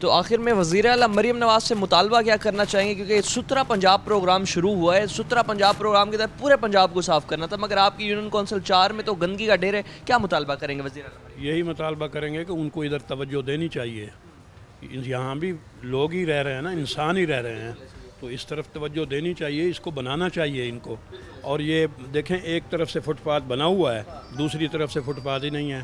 تو آخر میں وزیر اعلیٰ مریم نواز سے مطالبہ کیا کرنا چاہیں گے، کیونکہ ستھرا پنجاب پروگرام شروع ہوا ہے، ستھرا پنجاب پروگرام کے تحت پورے پنجاب کو صاف کرنا تھا، مگر آپ کی یونین کونسل 4 میں تو گندگی کا ڈھیر ہے، کیا مطالبہ کریں گے وزیر اعلیٰ؟ یہی مطالبہ کریں گے کہ ان کو ادھر توجہ دینی چاہیے. یہاں بھی لوگ ہی رہ رہے ہیں نا، انسان ہی رہ رہے ہیں، تو اس طرف توجہ دینی چاہیے، اس کو بنانا چاہیے ان کو. اور یہ دیکھیں ایک طرف سے فٹ پاتھ بنا ہوا ہے، دوسری طرف سے فٹ پاتھ ہی نہیں ہے.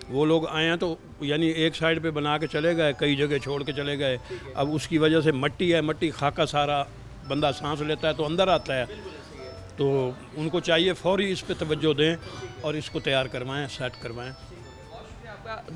وہ لوگ آئے ہیں تو یعنی ایک سائیڈ پہ بنا کے چلے گئے، کئی جگہ چھوڑ کے چلے گئے. اب اس کی وجہ سے مٹی ہے، مٹی خاکہ سارا، بندہ سانس لیتا ہے تو اندر آتا ہے. تو ان کو چاہیے فوری اس پہ توجہ دیں اور اس کو تیار کروائیں، سیٹ کروائیں.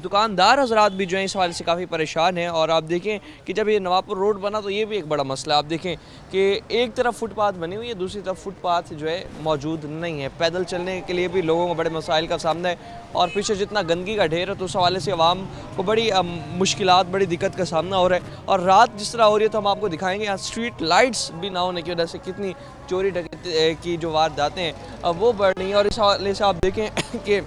دکاندار حضرات بھی جو ہیں اس حوالے سے کافی پریشان ہیں، اور آپ دیکھیں کہ جب یہ نواب روڈ بنا تو یہ بھی ایک بڑا مسئلہ. آپ دیکھیں کہ ایک طرف فٹ پاتھ بنی ہوئی ہے، دوسری طرف فٹ پاتھ جو ہے موجود نہیں ہے. پیدل چلنے کے لیے بھی لوگوں کو بڑے مسائل کا سامنا ہے، اور پیچھے جتنا گندگی کا ڈھیر ہے تو اس حوالے سے عوام کو بڑی مشکلات، بڑی دقت کا سامنا ہو رہا ہے. اور رات جس طرح ہو رہی ہے تو ہم آپ کو دکھائیں گے. یہاں اسٹریٹ لائٹس بھی نہ ہونے کی وجہ سے کتنی چوری ڈکیتی کی جو وارداتیں ہیں وہ بڑھ رہی ہیں. اور اس حوالے سے آپ دیکھیں کہ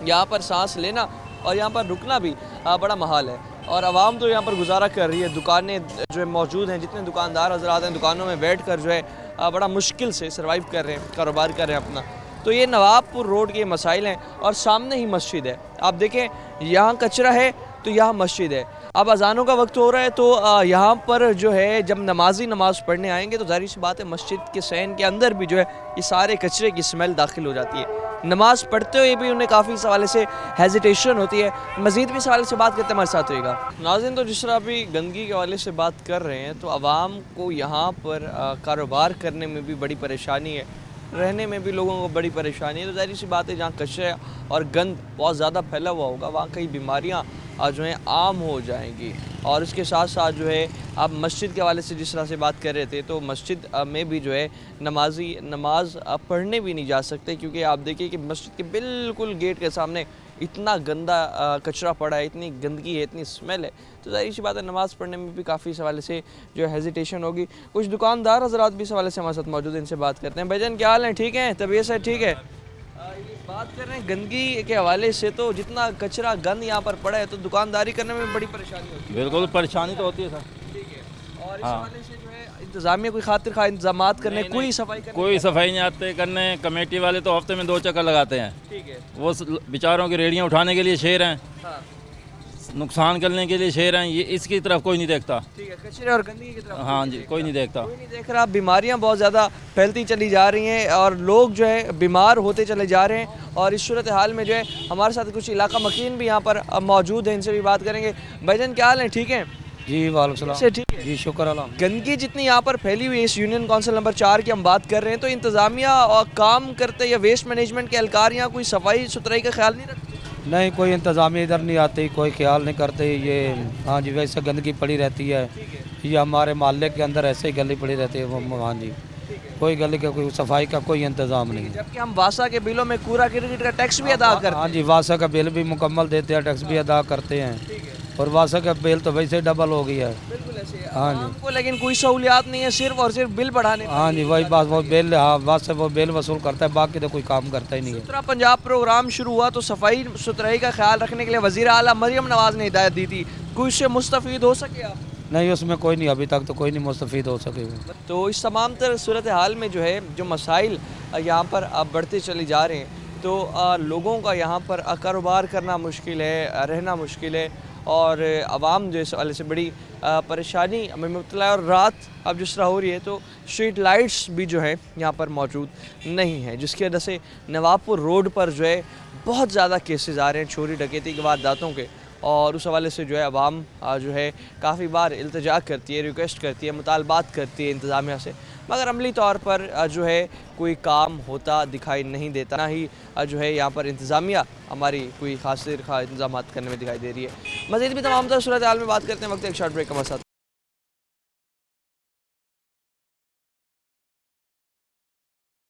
یہاں پر سانس لینا اور یہاں پر رکنا بھی بڑا محال ہے، اور عوام تو یہاں پر گزارا کر رہی ہے. دکانیں جو موجود ہیں، جتنے دکاندار حضرات ہیں دکانوں میں بیٹھ کر جو ہے بڑا مشکل سے سروائیو کر رہے ہیں، کاروبار کر رہے ہیں اپنا. تو یہ نواب پور روڈ کے مسائل ہیں، اور سامنے ہی مسجد ہے. آپ دیکھیں یہاں کچرا ہے تو یہاں مسجد ہے. اب اذانوں کا وقت ہو رہا ہے تو یہاں پر جو ہے جب نمازی نماز پڑھنے آئیں گے تو ظاہر سی بات ہے مسجد کے صحن کے اندر بھی جو ہے یہ سارے کچرے کی اسمیل داخل ہو جاتی ہے. نماز پڑھتے ہوئے بھی انہیں کافی اس حوالے سے ہیزیٹیشن ہوتی ہے. مزید بھی اس حوالے سے بات کرتے ہیں، ہمارے ساتھ ہوئے گا. ناظرین، تو جس طرح ابھی گندگی کے حوالے سے بات کر رہے ہیں تو عوام کو یہاں پر کاروبار کرنے میں بھی بڑی پریشانی ہے، رہنے میں بھی لوگوں کو بڑی پریشانی ہے. تو ظاہر سی بات ہے جہاں کچرا اور گند بہت زیادہ پھیلا ہوا ہوگا وہاں کئی بیماریاں جو ہیں عام ہو جائیں گی. اور اس کے ساتھ ساتھ جو ہے آپ مسجد کے حوالے سے جس طرح سے بات کر رہے تھے تو مسجد میں بھی جو ہے نمازی نماز پڑھنے بھی نہیں جا سکتے، کیونکہ آپ دیکھیں کہ مسجد کے بالکل گیٹ کے سامنے اتنا گندا کچرا پڑا ہے، اتنی گندگی ہے، اتنی اسمیل ہے. تو ظاہر سی بات ہے نماز پڑھنے میں بھی کافی اس حوالے سے جو ہے ہیزیٹیشن ہوگی. کچھ دکاندار حضرات بھی اس حوالے سے ہمارے ساتھ موجود ہیں، ان سے بات کرتے ہیں. بھائی جان کیا حال ہیں؟ ٹھیک ہیں؟ طبیعت سے ٹھیک ہے؟ بات کر رہے ہیں گندگی کے حوالے سے، تو جتنا کچرا گند یہاں پر پڑا ہے تو دکانداری کرنے میں بڑی پریشانی ہوتی ہے. بالکل پریشانی تو ہوتی ہے سر. ٹھیک ہے. اور اس حوالے سے جو ہے انتظامیہ کوئی خاطر خواہ انتظامات کرنے، کوئی صفائی کرنے، کوئی صفائی نہیں آتے کرنے. کمیٹی والے تو ہفتے میں 2 چکر لگاتے ہیں. ٹھیک ہے. وہ بیچاروں کی ریڑیاں اٹھانے کے لیے شیر ہیں، ہاں نقصان کرنے کے لیے شیر ہیں. یہ اس کی طرف کوئی نہیں دیکھتا. ٹھیک ہے. کچرے اور گندگی کی طرف ہاں جی، کوئی نہیں دیکھتا. کوئی نہیں دیکھ رہا. بیماریاں بہت زیادہ پھیلتی چلی جا رہی ہیں اور لوگ جو ہے بیمار ہوتے چلے جا رہے ہیں. اور اس صورتحال میں جو ہے ہمارے ساتھ کچھ علاقہ مکین بھی یہاں پر موجود ہیں، ان سے بھی بات کریں گے. بھائی جان کیا حال ہیں؟ ٹھیک ہیں؟ جی وعلیکم السلام. سے ٹھیک ہے. جی شکر الحمد. گندگی جتنی یہاں پر پھیلی ہوئی ہے اس یونین کونسل نمبر 4 کی ہم بات کر رہے ہیں، تو انتظامیہ کام کرتے یا ویسٹ مینجمنٹ کے اہلکار یہاں کوئی صفائی ستھرائی کا خیال نہیں رکھتے؟ نہیں، کوئی انتظامیہ ادھر نہیں آتی، کوئی خیال نہیں کرتے. یہ ہاں جی ویسے گندگی پڑی رہتی ہے. یہ ہمارے محلے کے اندر ایسے ہی گلی پڑی رہتی ہے. ہاں جی کوئی گلی کا کوئی صفائی کا کوئی انتظام نہیں. جبکہ ہم واسا کے بلوں میں کوڑا کرکٹ کا ٹیکس بھی ادا کرتے ہیں. ہاں جی واسا کا بل بھی مکمل دیتے ہیں، ٹیکس بھی ادا کرتے ہیں. اور واسا کا بل تو ویسے ڈبل ہو گیا ہے. بالکل ایسے ہاں عوام کو لیکن کوئی سہولیات نہیں ہے، صرف اور صرف بل بڑھانے. ہاں جی وہی بات، وہ بل، ہاں واسا وہ بل وصول کرتا ہے، باقی تو کوئی کام کرتا ہی نہیں ہے. ستھرا پنجاب پروگرام شروع ہوا تو صفائی ستھرائی کا خیال رکھنے کے لیے وزیر اعلیٰ مریم نواز نے ہدایت دی تھی. کوئی اس سے مستفید ہو سکے آپ؟ نہیں، اس میں کوئی نہیں، ابھی تک تو کوئی نہیں مستفید ہو سکے. تو اس تمام تر صورتحال میں جو ہے جو مسائل یہاں پر بڑھتے چلے جا رہے ہیں تو لوگوں کا یہاں پر کاروبار کرنا مشکل ہے، رہنا مشکل ہے، اور عوام جو اس حوالے سے بڑی پریشانی میں مبتلا ہے. اور رات اب جس طرح ہو رہی ہے تو اسٹریٹ لائٹس بھی جو ہے یہاں پر موجود نہیں ہیں، جس کی وجہ سے نواب پور روڈ پر جو ہے بہت زیادہ کیسز آ رہے ہیں چوری ڈکیتی کے وارداتوں کے. اور اس حوالے سے جو ہے عوام جو ہے کافی بار التجا کرتی ہے، ریکویسٹ کرتی ہے، مطالبات کرتی ہے انتظامیہ سے، مگر عملی طور پر جو ہے کوئی کام ہوتا دکھائی نہیں دیتا. نہ ہی جو ہے یہاں پر انتظامیہ ہماری کوئی خاص انتظامات کرنے میں دکھائی دے رہی ہے. مزید بھی تمام تر صورتحال میں بات کرتے ہیں، وقت ایک شارٹ بریک کا مسئلہ.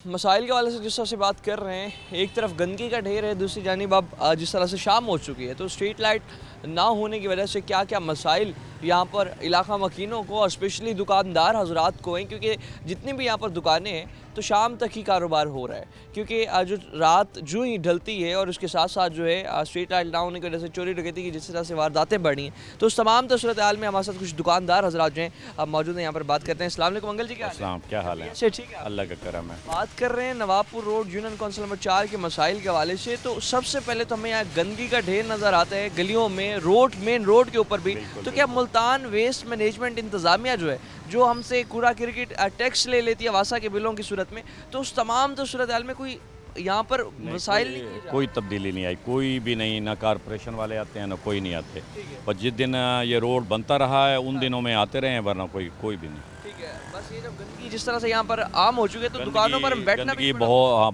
مسائل کے حوالے سے جس طرح سے بات کر رہے ہیں، ایک طرف گندگی کا ڈھیر ہے، دوسری جانب اب جس طرح سے شام ہو چکی ہے تو اسٹریٹ لائٹ نہ ہونے کی وجہ سے کیا کیا مسائل یہاں پر علاقہ مکینوں کو اور اسپیشلی دکاندار حضرات کو ہیں، کیونکہ جتنی بھی یہاں پر دکانیں ہیں تو شام تک ہی کاروبار ہو رہا ہے، کیونکہ جو رات جو ہی ڈھلتی ہے اور اس کے ساتھ ساتھ جو ہے اسٹریٹ لائٹ نہ ہونے کی وجہ سے چوری ڈکیتی کی جس طرح سے وارداتیں بڑھی ہیں، تو اس تمام صورتحال میں ہمارے ساتھ کچھ دکاندار حضرات جو ہیں اب موجود ہیں، یہاں پر بات کرتے ہیں۔ السلام علیکم انکل جی، کیا حال ہے؟ السلام، کیا حال ہے؟ اچھا ٹھیک ہے، اللہ کا کرم ہے۔ بات کر رہے ہیں نواب پور روڈ یونین کونسل نمبر 4 کے مسائل کے حوالے سے، تو سب سے پہلے تو ہمیں یہاں گندگی کا ڈھیر نظر آتا ہے گلیوں میں، روڈ مین روڈ کے اوپر بھی، تو کیا ملتان ویسٹ مینجمنٹ انتظامیہ جو ہے جو ہم سے کوڑا کرکٹ ٹیکس لے لیتی ہے واسا کے بلوں کی صورت میں، تو اس تمام صورتحال میں کوئی یہاں پر مسائل نہیں کیے جا رہے؟ کوئی تبدیلی نہیں آئی، کوئی بھی نہیں، نہ کارپوریشن والے آتے ہیں نہ کوئی نہیں آتے، پر جس دن یہ روڈ بنتا رہا ہے ان دنوں میں آتے رہے ہیں، ورنہ کوئی بھی نہیں۔ ٹھیک ہے، بس یہ جب گندگی جس طرح سے یہاں پر عام ہو چکے ہے تو دکانوں پر بیٹھنا بھی گندگی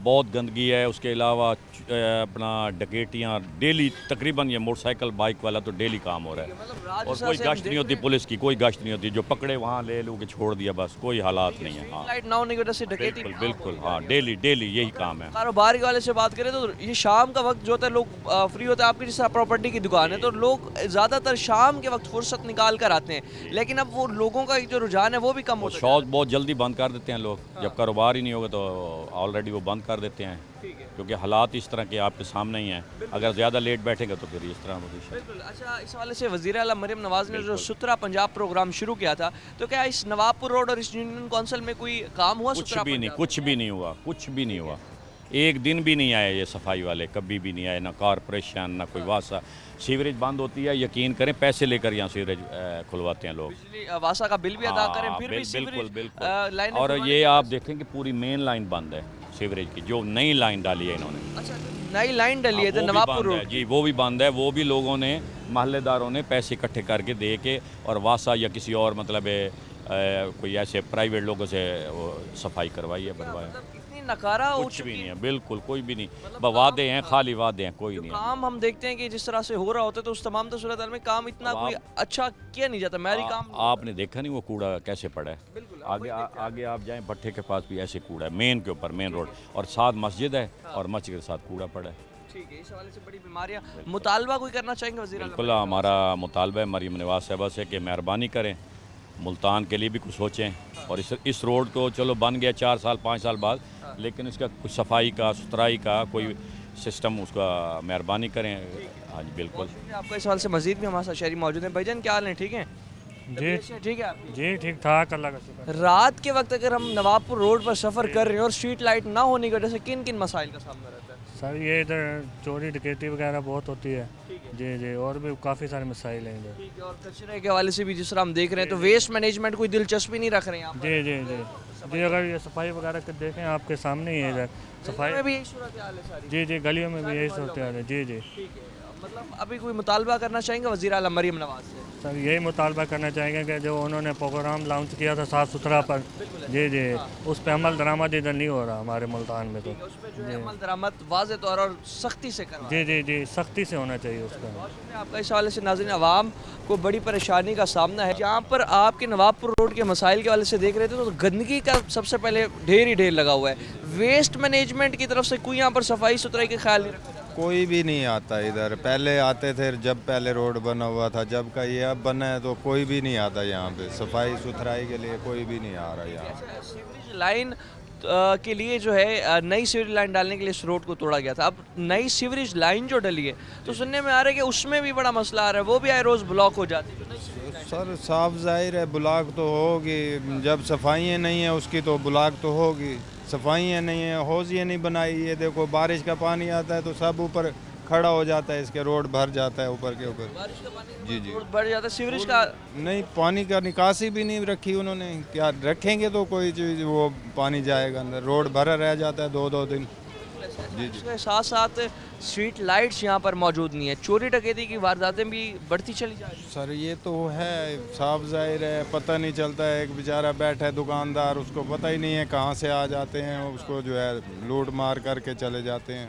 بہت گندگی ہے، اس کے علاوہ اپنا ڈکیٹیاں ڈیلی، تقریباً یہ موٹر سائیکل بائک والا تو ڈیلی کام ہو رہا ہے، اور کوئی گشت نہیں ہوتی پولیس کی، کوئی گشت نہیں ہوتی، جو پکڑے وہاں لے لو کے چھوڑ دیا، بس کوئی حالات نہیں ہے۔ ہاں لائٹ نہ ہونے کی وجہ سے ڈکیتی بالکل، ہاں ڈیلی یہی کام ہے۔ کاروبار کے والے سے بات کریں تو یہ شام کا وقت جو ہوتا ہے لوگ فری ہوتے ہیں، آپ کی جس طرح پراپرٹی کی دکان ہے تو لوگ زیادہ تر شام کے وقت فرصت نکال کر آتے ہیں، لیکن اب وہ لوگوں کا جو رجحان ہے وہ بھی کم ہوتا ہے۔ شاپ بہت جلدی بند کر دیتے ہیں لوگ، جب کاروبار ہی نہیں ہوگا تو آلریڈی وہ بند کر دیتے ہیں، کیونکہ حالات اس طرح کے آپ کے سامنے ہی ہیں، اگر زیادہ لیٹ بیٹھے گا تو پھر اس طرح ہوگی۔ بالکل۔ اچھا، اس حوالے سے وزیر اعلیٰ مریم نواز نے جو ستھرا پنجاب پروگرام شروع کیا تھا، تو کیا اس نواب پور روڈ اور اس یونین کونسل میں کوئی کام ہوا؟ کچھ بھی نہیں ہوا، ایک دن بھی نہیں آئے یہ صفائی والے، کبھی بھی نہیں آئے، نہ کارپوریشن نہ کوئی واسطہ۔ سیوریج بند ہوتی ہے، یقین کریں پیسے لے کر یہاں سیوریج کھلواتے ہیں لوگ، واسا کا بل بھی ادا کریں پھر بھی بالکل۔ اور یہ آپ دیکھیں کہ پوری مین لائن بند ہے سیوریج کی، جو نئی لائن ڈالی ہے انہوں نے۔ اچھا، نئی لائن ڈلی ہے نواب پور روڈ، جی وہ بھی بند ہے، وہ بھی لوگوں نے، محلے داروں نے پیسے اکٹھے کر کے دے کے اور واسا یا کسی اور مطلب کوئی ایسے پرائیویٹ لوگوں سے صفائی کروائی ہے، بنوائی ہے۔ اتنی نکارا ہو کچھ بھی نہیں ہے، بالکل کوئی بھی نہیں، وعدے ہیں، خالی وعدے ہیں، کوئی نہیں ہے۔ کام ہم دیکھتے ہیں کہ جس طرح سے ہو رہا ہوتا ہے تو اس تمام صورتحال میں کام اتنا کوئی اچھا کیا نہیں جاتا، معیاری کام۔ آپ نے دیکھا نہیں وہ کوڑا کیسے پڑا ہے، آگے آپ جائیں بھٹے کے پاس بھی ایسے کوڑا ہے، مین کے اوپر، مین روڈ، اور ساتھ مسجد ہے اور مسجد کے ساتھ کوڑا پڑا ہے۔ ٹھیک ہے، اس حوالے سے بڑی بیماریاں، مطالبہ کوئی کرنا چاہیں گے وزیر اعلیٰ؟ بالکل، ہمارا مطالبہ ہے مریم نواز صاحبہ سے کہ مہربانی کریں، ملتان کے لیے بھی کچھ سوچیں، اور اس روڈ کو چلو بن گیا 4 سال 5 سال بعد، لیکن اس کا کچھ صفائی کا، ستھرائی کا کوئی سسٹم اس کا مہربانی کریں۔ ہاں جی بالکل۔ آپ کو اس حوالے سے مزید بھی ہمارے ساتھ شہری موجود ہیں۔ بھائی جان کیا حال ہیں، ٹھیک ہیں؟ جی ٹھیک ہے آپ؟ جی ٹھیک ٹھاک، اللہ کا شکر۔ رات کے وقت اگر ہم نواب پور روڈ پر سفر کر رہے ہیں اور اسٹریٹ لائٹ نہ ہونے کی وجہ سے کن کن مسائل کا سامنا رہتا ہے؟ سر یہ ادھر چوری ڈکیتی وغیرہ بہت ہوتی ہے، جی، اور بھی کافی سارے مسائل ہیں ادھر۔ ٹھیک ہے، اور کچرے کے حوالے سے بھی جس طرح ہم دیکھ رہے ہیں تو ویسٹ مینجمنٹ کوئی دلچسپی نہیں رکھ رہے ہیں آپ؟ جی، اگر یہ صفائی وغیرہ کے دیکھیں آپ کے سامنے ہی ہے ادھر صفائی، میں بھی یہی صورتحال ہے ساری؟ جی گلیوں میں بھی یہی صورتحال ہے، جی۔ ٹھیک ہے، مطلب ابھی کوئی مطالبہ کرنا چاہیں گے وزیر اعلیٰ مریم نواز سے؟ سر یہی مطالبہ کرنا چاہیں گے کہ جو انہوں نے پروگرام لانچ کیا تھا صاف ستھرا پر، جی اس پہ عمل درآمد ادھر نہیں ہو رہا ہمارے ملتان میں، تو اس پہ جو ہے عمل درآمد واضح طور اور سختی سے کرنا، جی سختی سے ہونا چاہیے اس کا۔ آپ کا اس حوالے سے ناظرین عوام کو بڑی پریشانی کا سامنا ہے، جہاں پر آپ کے نواب پور روڈ کے مسائل کے حوالے سے دیکھ رہے تھے تو گندگی کا سب سے پہلے ڈھیر ہی ڈھیر لگا ہوا ہے، ویسٹ مینجمنٹ کی طرف سے کوئی یہاں پر صفائی ستھرائی کا خیال نہیں رکھا جاتا؟ کوئی بھی نہیں آتا ادھر، پہلے آتے تھے جب پہلے روڈ بنا ہوا تھا، جب کا یہ اب بنا ہے تو کوئی بھی نہیں آتا یہاں پہ، صفائی ستھرائی کے لیے کوئی بھی نہیں آ رہا یہاں۔ سیوریج لائن کے لیے جو ہے نئی سیوریج لائن ڈالنے کے لیے اس روڈ کو توڑا گیا تھا، اب نئی سیوریج لائن جو ڈلی ہے تو سننے میں آ رہا ہے کہ اس میں بھی بڑا مسئلہ آ رہا ہے، وہ بھی آئے روز بلاک ہو جاتی ہے۔ سر صاف ظاہر ہے بلاک تو ہوگی، جب صفائیاں نہیں ہیں اس کی تو بلاک تو ہوگی، صفائیاں نہیں ہیں، حوضیاں نہیں بنائی، یہ دیکھو بارش کا پانی آتا ہے تو سب اوپر کھڑا ہو جاتا ہے، اس کے روڈ بھر جاتا ہے اوپر کے اوپر، بارش کا پانی جی روڈ بڑھ جاتا ہے، سیوریج کا نہیں، پانی کا نکاسی بھی نہیں رکھی انہوں نے، کیا رکھیں گے تو کوئی چیز وہ پانی جائے گا اندر، روڈ بھرا رہ جاتا ہے 2 دن۔ اس کے ساتھ ساتھ اسٹریٹ لائٹس یہاں پر موجود نہیں ہے، چوری ڈکیتی کی وارداتیں بھی بڑھتی چلی جا رہی ہیں۔ سر یہ تو ہے صاف ظاہر ہے، پتہ نہیں چلتا ہے، ایک بیچارہ بیٹھا ہے دکاندار، اس کو پتہ ہی نہیں ہے کہاں سے آ جاتے ہیں، اس کو جو ہے لوٹ مار کر کے چلے جاتے ہیں۔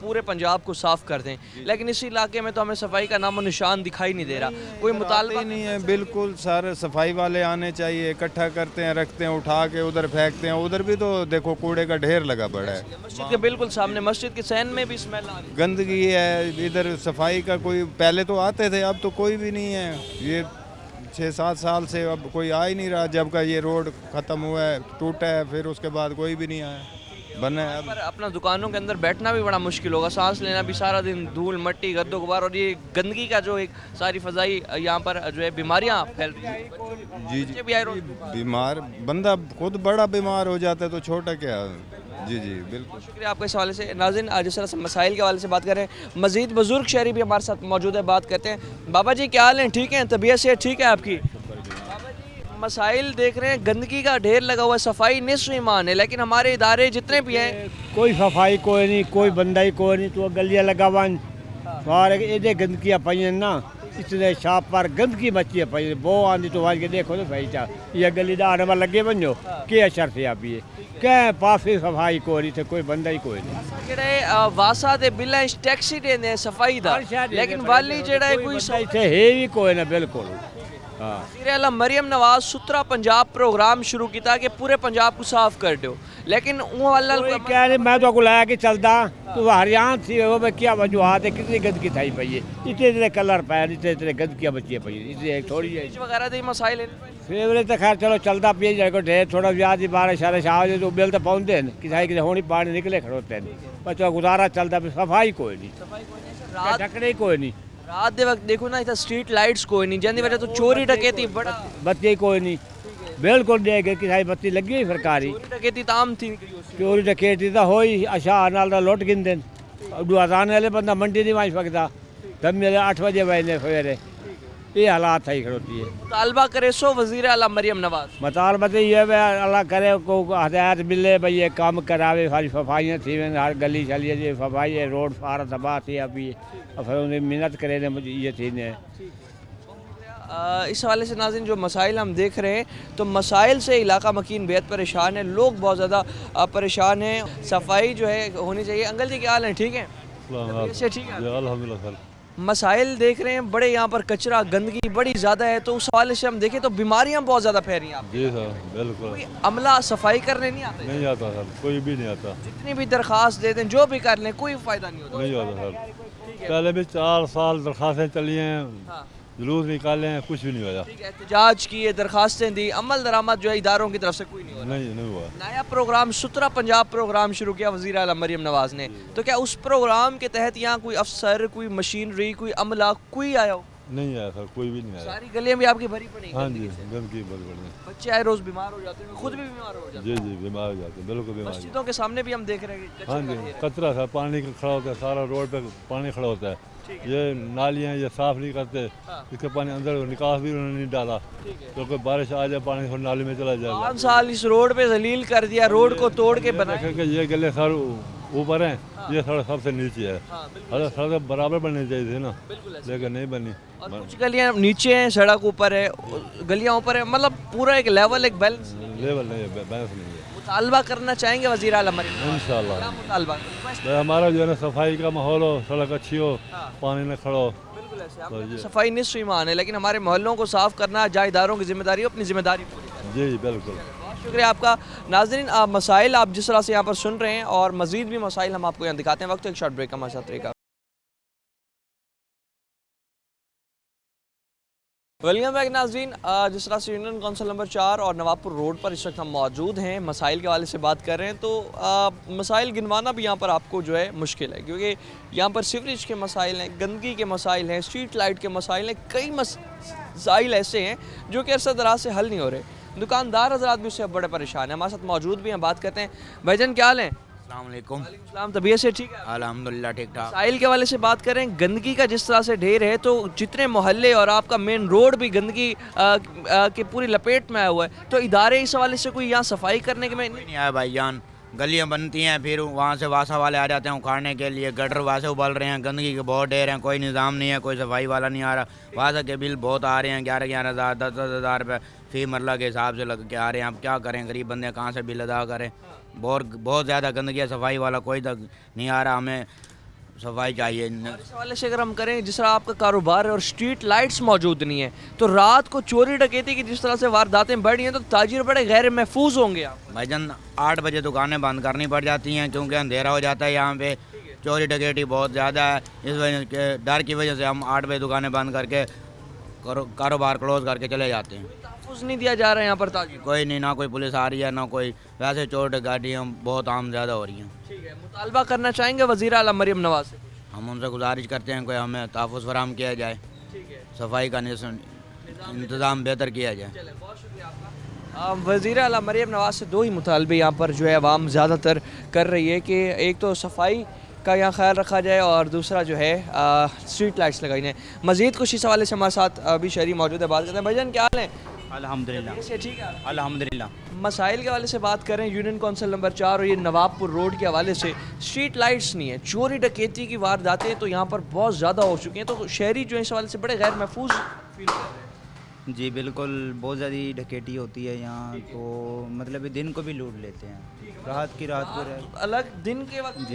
پورے پنجاب کو صاف کر دیں، لیکن اسی علاقے میں تو ہمیں صفائی کا نام و نشان دکھائی نہیں دے رہا، کوئی مطالبہ نہیں ہے بالکل، سارے صفائی والے آنے چاہیے، اکٹھا کرتے ہیں، رکھتے ہیں، اٹھا کے ادھر پھینکتے ہیں، ادھر بھی تو دیکھو کوڑے کا ڈھیر لگا پڑا ہے، مسجد کے بالکل سامنے، مسجد کے سین میں بھی اسمیل آ رہی ہے۔ گندگی ہے ادھر، صفائی کا کوئی پہلے تو آتے تھے، اب تو کوئی بھی نہیں ہے، یہ 6-7 سال سے اب کوئی آ ہی نہیں رہا، جب کا یہ روڈ ختم ہوا ہے ٹوٹا ہے پھر اس کے بعد کوئی بھی نہیں آیا بنا ہے اب۔ پر اپنا دکانوں کے اندر بیٹھنا بھی بڑا مشکل ہوگا، سانس لینا بھی سارا دن دھول مٹی گرد و غبار، اور یہ گندگی کا جو ایک ساری فضائی یہاں پر جو ہے بیماریاں پھیل رہی ہیں۔ جی بچے بھی آئے روز بیمار بندہ خود بڑا بیمار ہو جاتا ہے تو چھوٹا کیا۔ جی جی بالکل شکریہ آپ کا اس حوالے سے۔ ناظرین جس طرح سے مسائل کے حوالے سے بات کر رہے ہیں، مزید بزرگ شہری بھی ہمارے ساتھ موجود ہے، بات کرتے ہیں۔ بابا جی کیا حال ہیں؟ ٹھیک ہیں؟ طبیعت سے ٹھیک ہے آپ کی؟ بابا جی مسائل دیکھ رہے ہیں، گندگی کا ڈھیر لگا ہوا ہے، صفائی نصف ایمان ہے، لیکن ہمارے ادارے جتنے بھی ہیں کوئی صفائی کوئی نہیں، کوئی بندہ ہی کوئی نہیں، تو گلیاں لگاون سارے ایڈے گندگیاں پئی نا، اتنے شاپ پر گندگی مچی پئی، بو آندی تو وج کے دیکھو تو بھائی چا یہ گلی دا آنے والا لگے ونجو کیا اشر سے آپ یہ کہ پاسے صفائی کوئی نہیں، کوئی بندہ ہی کوئی نہیں، جڑے واسا دے بلا ٹیکسی دیندے صفائی دا، لیکن والی جڑا ہے کوئی اتنے ہے بھی کوئی نہ بالکل۔ ہاں وزیر اعلیٰ مریم نواز 17 پنجاب پروگرام شروع کیتا کہ پورے پنجاب کو صاف کر دو، لیکن وہ اللہ کوئی کہہ رہے میں تو لیا کے چلتا تو ہریان تھی وہ میں کیا وجوہات ہے، کتنی گندگی تھائی پئی ہے، اتنے اتنے کلر پائے، اتنے اتنے گندگیاں بچی پئی ہیں، اتنے تھوڑی ہے وغیرہ دے مسائل ہیں۔ فیوریج تو خیر چلو چلتا پی جائے کو ڈھیر تھوڑا زیادہ بارش شارش آ جائے تو بل تو پہنچتے ہیں، کسی ہونی پانی نکلے کھڑوتے ہیں، بچوں گزارا چلتا پہ صفائی کوئی نہیں، ڈھکڑے ہی کوئی نہیں، رات دے وقت دیکھو نا اتنا اسٹریٹ لائٹس کوئی نہیں، جن دی وجہ تو چوری ڈکیتی بڑا بتی کوئی نہیں، بالکل دے گئے کسی بتی لگی ہوئی سرکاری، چوری ڈکیتی تام تھی۔ چوری ڈکیتی تو ہوئی اشا نال لوٹ گندے اڈو آزان والے بندہ منڈی نہیں پہنچ سکتا، دم میرے 8 بجے بجنے سویرے، یہ حالات تھئی کھڑوتی ہے۔ مطالبہ کرے سو وزیر اعلیٰ مریم نواز، مطالبہ تو یہ ہے اللہ کرے کو ہدایت ملے بھائی یہ کام کراوے، ساری صفائیاں تھی وین، ہر گلی چلی جی صفائی ہے، روڈ سارا تباہ تھی ابھی، پھر انہیں محنت کرے نے مجھے یہ تھی نے۔ اس حوالے سے ناظرین جو مسائل ہم دیکھ رہے ہیں تو مسائل سے علاقہ مکین بےحد پریشان ہے، لوگ بہت زیادہ پریشان ہیں، صفائی جو ہے ہونی چاہیے۔ انکل جی کیا حال ہیں؟ ٹھیک ہیں؟ ٹھیک ہے الحمد للہ۔ مسائل دیکھ رہے ہیں بڑے، یہاں پر کچرا گندگی بڑی زیادہ ہے، تو اس حوالے سے ہم دیکھیں تو بیماریاں بہت زیادہ پھیل رہی ہیں۔ آپ جی سر بالکل کوئی عملہ صفائی کرنے نہیں آتا، نہیں آتا سر، کوئی بھی نہیں آتا، جتنی بھی درخواست دے دیں جو بھی کر لیں کوئی فائدہ نہیں ہوتا۔ نہیں آتا سر، پہلے بھی 4 سال درخواستیں چلی ہیں، جلوس نکالے ہیں، کچھ بھی نہیں ہوا، ٹھیک ہے، احتجاج کیے، درخواستیں دی، عمل درآمد جو ہے اداروں کی طرف سے کوئی نہیں ہو رہا۔ نہیں ہوا۔ نیا پروگرام 17 پنجاب پروگرام شروع کیا وزیر اعلیٰ مریم نواز نے، تو کیا اس پروگرام کے تحت یہاں کوئی افسر، کوئی مشینری، کوئی عملہ کوئی آیا ہو؟ نہیں آیا سر، کوئی بھی نہیں آیا۔ ساری گلیاں بھی آپ کی بھری پڑی ہیں؟ ہاں جی گندگی بہت بڑی، بچے آئے روز بیمار ہو جاتے ہیں، خود بھی بیمار ہو جاتے جی جی بیمار ہو جاتے ہیں، بالکل بیمار۔ مسجدوں کے سامنے بھی ہم دیکھ رہے ہیں کہ ہاں جی کچرا سر، پانی کھڑا ہوتا ہے، سارا روڈ پہ پانی کھڑا ہوتا ہے، یہ نالیاں یہ صاف نہیں کرتے، اس کا پانی اندر نکاس بھی انہوں نے نہیں ڈالا، کیونکہ بارش آ جائے پانی نالی میں چلا جائے گا۔ 5 سال اس روڈ پہ ذلیل کر دیا، روڈ کو توڑ کے بنایا۔ دیکھیں کہ یہ گلے سر اوپر ہیں، یہ سڑک سب سے نیچے ہے، سڑک برابر بننی چاہیے تھی نا، لیکن نہیں بنی۔ اور کچھ گلیاں نیچے ہیں، سڑک اوپر ہے، گلیاں اوپر ہے، مطلب پورا ایک لیول، ایک بیلنس لیول نہیں ہے، بیلنس نہیں ہے۔ مطالبہ کرنا چاہیں گے وزیر اعلیٰ مریم نواز؟ انشاءاللہ کیا مطالبہ؟ ہمارا جو ہے نا صفائی کا ماحول ہو، سڑک اچھی ہو، پانی نہ کھڑا ہو۔ بالکل ایسے آپ نے صفائی نصف ایمان ہے، لیکن ہمارے محلوں کو صاف کرنا جہاں اداروں کی ذمہ داری ہو، اپنی ذمہ داری پوری کرنا۔ جی بالکل۔ بہت شکریہ آپ کا۔ ناظرین مسائل آپ جس طرح سے یہاں پر سن رہے ہیں، اور مزید بھی مسائل ہم آپ کو یہاں دکھاتے ہیں، وقت ایک شارٹ بریک کا ہمارے ساتھ رہے گا۔ ویلکم بیک ناظرین، جس طرح سے یونین کونسل نمبر 4 اور نواب روڈ پر اس وقت ہم موجود ہیں، مسائل کے حوالے سے بات کر رہے ہیں، تو مسائل گنوانا بھی یہاں پر آپ کو جو ہے مشکل ہے، کیونکہ یہاں پر سیوریج کے مسائل ہیں، گندگی کے مسائل ہیں، اسٹریٹ لائٹ کے مسائل ہیں، کئی مسائل ایسے ہیں جو کہ عرصہ دراز سے حل نہیں ہو رہے۔ دکاندار حضرات بھی اس سے بڑے پریشان ہیں، ہمارے ساتھ موجود بھی ہیں، بات کرتے ہیں۔ بھائی جان کیا حال ہیں؟ السلام علیکم۔ وعلیکم السلام، طبیعت سے ٹھیک ہے؟ الحمدللہ ٹھیک ٹھاک۔ مسائل کے حوالے سے بات کریں، گندگی کا جس طرح سے ڈھیر ہے، تو جتنے محلے اور آپ کا مین روڈ بھی گندگی کی پوری لپیٹ میں آیا ہوا ہے، تو ادارے اس حوالے سے کوئی یہاں صفائی کرنے کے میں نہیں آیا بھائی جان، گلیاں بنتی ہیں پھر وہاں سے واسا والے آ جاتے ہیں اکھاڑنے کے لیے. گٹر واسے ابل رہے ہیں, گندگی کے بہت ڈھیر ہیں, کوئی نظام نہیں ہے, کوئی صفائی والا نہیں آ رہا. واسا کے بل بہت آ رہے ہیں, 11,000 10,000 روپے فی مرلہ کے حساب سے لگ کے آ رہے ہیں. اب کیا کریں, غریب بندے کہاں سے بل ادا کریں. بہت زیادہ گندگی ہے, صفائی والا کوئی تک نہیں آ رہا. ہمیں صفائی چاہیے. اس حوالے سے اگر ہم کریں جس طرح آپ کا کاروبار ہے اور اسٹریٹ لائٹس موجود نہیں ہیں تو رات کو چوری ڈکیتی کی جس طرح سے وارداتیں بڑھ رہی ہیں تو تاجر بڑے غیر محفوظ ہوں گے. آپ بھائی جان 8 بجے دکانیں بند کرنی پڑ جاتی ہیں کیونکہ اندھیرا ہو جاتا ہے یہاں پہ. چوری ڈکیٹی بہت زیادہ ہے, اس وجہ کے ڈر کی وجہ سے ہم 8 بجے دکانیں بند کر کے کاروبار کلوز کر کے چلے جاتے ہیں. تحفظ نہیں دیا جا رہا ہے یہاں پر تاجر. کوئی نہیں, نہ کوئی پولیس آ رہی ہے, نہ کوئی ویسے چور ڈکیٹیاں بہت عام زیادہ ہو رہی ہیں. ٹھیک ہے, مطالبہ کرنا چاہیں گے وزیر اعلیٰ مریم نواز سے؟ ہم ان سے گزارش کرتے ہیں کوئی ہمیں تحفظ فراہم کیا جائے, صفائی کا انتظام بہتر کیا جائے. بہت شکریہ آپ کا. وزیر اعلیٰ مریم نواز سے دو ہی مطالبے یہاں پر جو ہے عوام زیادہ تر کر رہی ہے کہ ایک تو صفائی کا یہاں خیال رکھا جائے اور دوسرا جو ہے اسٹریٹ لائٹس لگائی جائیں. مزید کچھ اس حوالے سے ہمارے ساتھ ابھی شہری موجود ہے, بات کرتے ہیں. بھائی جان کیا حال ہیں؟ الحمدللہ ٹھیک ہے. الحمدللہ. مسائل کے حوالے سے بات کریں, یونین کونسل نمبر 4 اور یہ نواب پور روڈ کے حوالے سے اسٹریٹ لائٹس نہیں ہیں, چوری ڈکیتی کی وارداتیں تو یہاں پر بہت زیادہ ہو چکی ہیں, تو شہری جو ہیں اس حوالے سے بڑے غیر محفوظ فیل کر رہے ہیں. جی بالکل, بہت زیادہ ڈکیتی ہوتی ہے یہاں, تو مطلب دن کو بھی لوٹ لیتے ہیں, رات کو الگ دن کے وقت.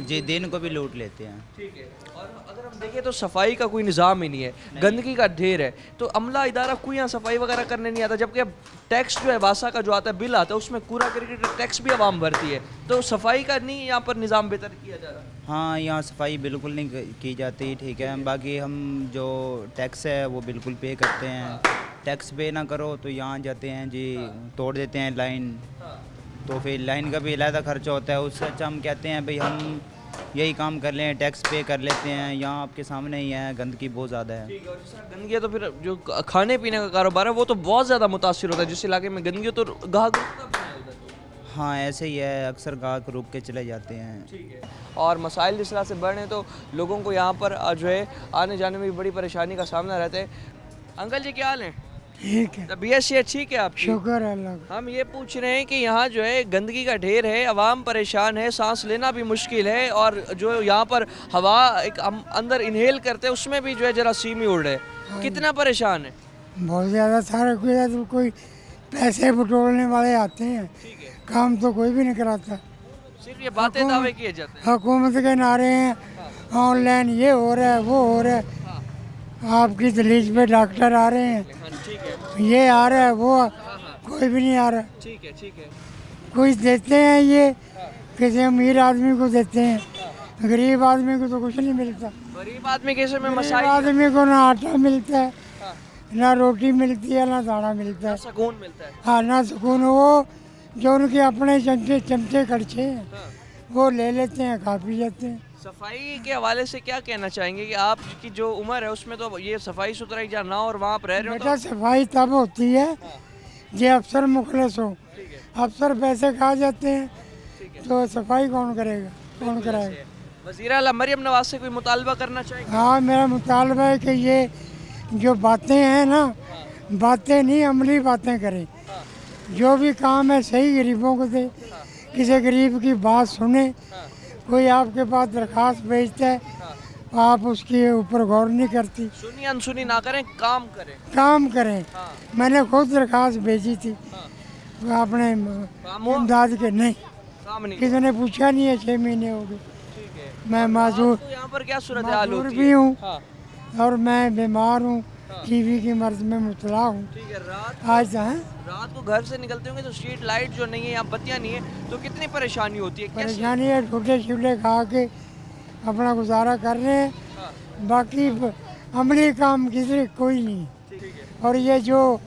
جی دن کو بھی لوٹ لیتے ہیں. ٹھیک ہے. اور اگر ہم دیکھیں تو صفائی کا کوئی نظام ہی نہیں ہے, گندگی کا ڈھیر ہے, تو عملہ ادارہ کوئی یہاں صفائی وغیرہ کرنے نہیں آتا, جبکہ ٹیکس جو ہے واسا کا جو آتا ہے بل آتا ہے اس میں کوڑا کرکٹ ٹیکس بھی عوام بھرتی ہے, تو صفائی کا نہیں یہاں پر نظام بہتر کیا جا رہا. ہاں یہاں صفائی بالکل نہیں کی جاتی. ٹھیک ہے, باقی ہم جو ٹیکس ہے وہ بالکل پے کرتے ہیں. ٹیکس پے نہ کرو تو یہاں جاتے ہیں جی توڑ دیتے ہیں لائن, تو پھر لائن کا بھی علیحدہ خرچہ ہوتا ہے. اس سے اچھا ہم کہتے ہیں بھئی ہم یہی کام کر لیں, ٹیکس پے کر لیتے ہیں. یہاں آپ کے سامنے ہی ہے, گندگی بہت زیادہ ہے. ٹھیک ہے, اور جس طرح گندگی ہے تو پھر جو کھانے پینے کا کاروبار ہے وہ تو بہت زیادہ متاثر ہوتا ہے. جس علاقے میں گندگی ہو تو گاہک. ہاں ایسے ہی ہے, اکثر گاہک رک کے چلے جاتے ہیں. ٹھیک ہے. اور مسائل جس طرح سے بڑھ رہے ہیں تو لوگوں کو یہاں پر جو ہے آنے جانے میں بھی بڑی پریشانی کا سامنا رہتا ہے. انکل جی کیا حال ہیں؟ ٹھیک ہے, طبیعت سے ٹھیک ہے آپ کی؟ شکر اللہ کا. ہم یہ پوچھ رہے ہیں کہ یہاں جو ہے گندگی کا ڈھیر ہے, عوام پریشان ہے, سانس لینا بھی مشکل ہے, اور جو یہاں پر ہوا ایک ہم اندر انہیل کرتے ہیں اس میں بھی جو ہے جراثیم ہی اڑ رہے ہیں. کتنا پریشان ہے؟ بہت زیادہ. سارے کوئی پیسے بٹورنے والے آتے ہیں, کام تو کوئی بھی نہیں کراتا. صرف یہ باتیں دعوے کیے جاتے ہیں. حکومت کے نعرے ہیں, آن لائن یہ ہو رہا ہے وہ ہو رہا ہے, آپ کی دلیج پہ ڈاکٹر آ رہے ہیں, یہ آ رہا ہے وہ, کوئی بھی نہیں آ رہا. ٹھیک ہے, ٹھیک ہے. کچھ دیتے ہیں یہ کسی امیر آدمی کو دیتے ہیں, غریب آدمی کو تو کچھ نہیں ملتا. غریب آدمی کیسے میں غریب مسائل آدمی کو نہ آٹا ملتا ہے, نہ روٹی ملتی ہے, نہ دانا ملتا ہے. سکون ملتا ہے. ہاں نہ سکون. وہ جو ان کے اپنے چمچے کڑچے ہیں وہ لے لیتے ہیں, کھا پی جاتے ہیں. صفائی کے حوالے سے کیا کہنا چاہیں گے کہ آپ کی جو عمر ہے اس میں تو یہ صفائی ستھرائی جہاں نہ اور وہاں پر رہ رہے ہو بیٹا صفائی تب ہوتی ہے جب افسر مخلص ہو. افسر پیسے کھا جاتے ہیں تو صفائی کون کرے گا, کون کرائے گا. وزیر اعلیٰ مریم نواز سے کوئی مطالبہ کرنا چاہیں گے؟ ہاں میرا مطالبہ ہے کہ یہ جو باتیں ہیں نا, باتیں نہیں عملی باتیں کریں. جو بھی کام ہے صحیح غریبوں کو دے, کسی غریب کی بات سنیں. کوئی آپ کے پاس درخواست بھیجتا ہے آپ اس کے اوپر غور نہیں کرتی. سنی انسنی نہ کریں, کام کریں. کام کریں. میں نے خود درخواست بھیجی تھی اپنے امداد کے, نہیں کسی نے پوچھا نہیں ہے. 6 مہینے ہو گئے. میں معذور یہاں پر کیا صورتحال ہوتی بھی ہوں اور میں بیمار ہوں, ٹی وی کی مرض میں مبتلا ہوں. آج رات کو گھر سے نکلتے ہوں گے تو اسٹریٹ لائٹ جو نہیں ہے یا بتیاں نہیں ہیں تو کتنی پریشانی ہوتی ہے؟ پریشانی ہے, ٹوٹے شولے کھا کے اپنا گزارا کر رہے ہیں. باقی عملی کام کسی کوئی نہیں. اور یہ جو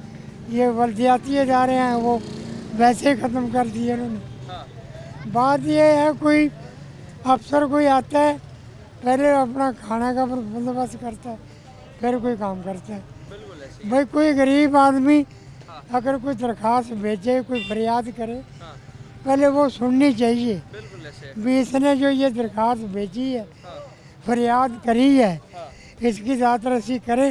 یہ بلدیاتی ادارے ہیں وہ ویسے ہی ختم کر دیے انہوں نے. بات یہ ہے کوئی افسر کوئی آتا ہے پہلے اپنا کھانا کا بندوبست کرتا ہے پھر کوئی کام کرتا ہے. بھائی کوئی غریب آدمی اگر کوئی درخواست بھیجے, کوئی فریاد کرے, پہلے وہ سننی چاہیے. بھی اس نے جو یہ درخواست بھیجی ہے, فریاد کری ہے, اس کی ذات رسی کرے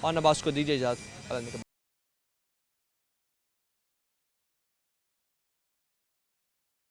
اور نواز کو دیجیے اجازت.